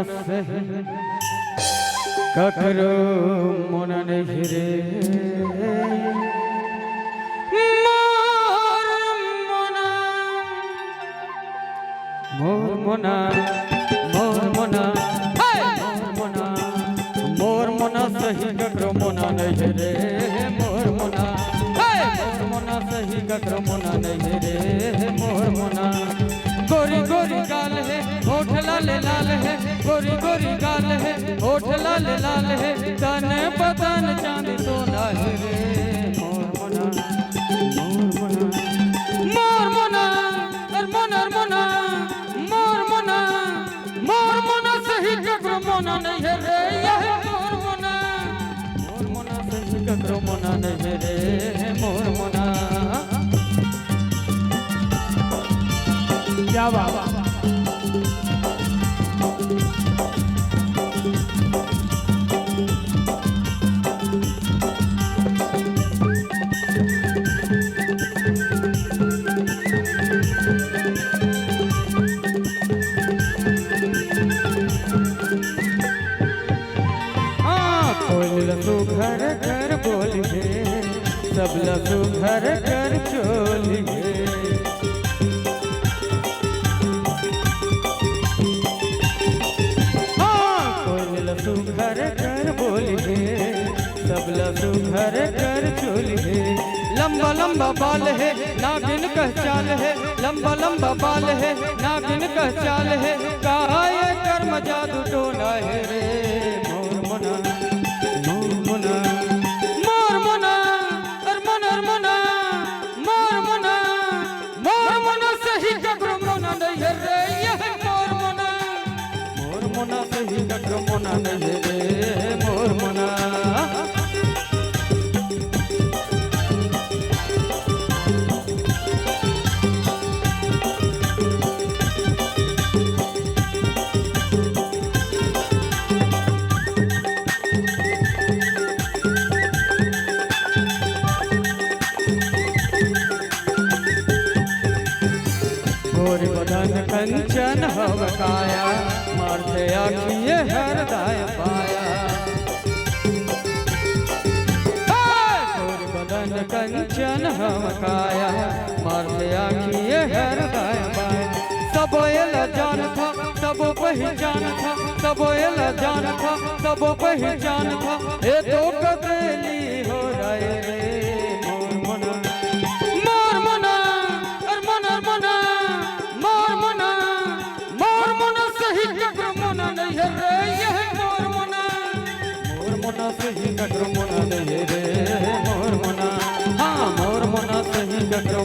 से ककरो मन नहीं रे मोर मोना मोर मोना मोर मोना सही ककरो मोना नहीं रे मोर मोना सही ककरो मोना नहीं रे मोर मोना गोरी गोरी गाल है होठ लाल लाल है गोरी गोरी गाल है होठ लाल लाल है तन बदन चांदी सोना है रे मोर मोना मोर मोना मोर मोना मोर मोना मोर मोना सही ककरो मोना नहीं है रे यह मोर मोना सही ककरो मोना नहीं है रे मोर मोना क्या बात कोई लसु घर घर बोलिए सब लसु घर घर चोलिए घर घर बोलिए सब लसु घर घर चोलिए लंबा लंबा बाल है नागिन कह चाल है लंबा लंबा बाल है नागिन कह चाल है काय कर्म जादू टोना है रे मोर मोना मोर मोना मोर मोना मोर मोना मोर मोना मोर मोना सही ककरो मोना नहीं है रे यह मोर मोना सही ककरो मोना नहीं रे मोर मोना गोरी बदन कंचन हव काया मारते आखिए हरदाय पाया गोरी बदन कंचन हव काया मारते आखिए हरदाय पाया सब एला जान था सब पहचान था सब एला जान था सब पहचान था ये तो कदेली हो रहे रे मोर मोना सही ककरो मोना नहीं रे मोर मोना हाँ मोर मोना सही ककरो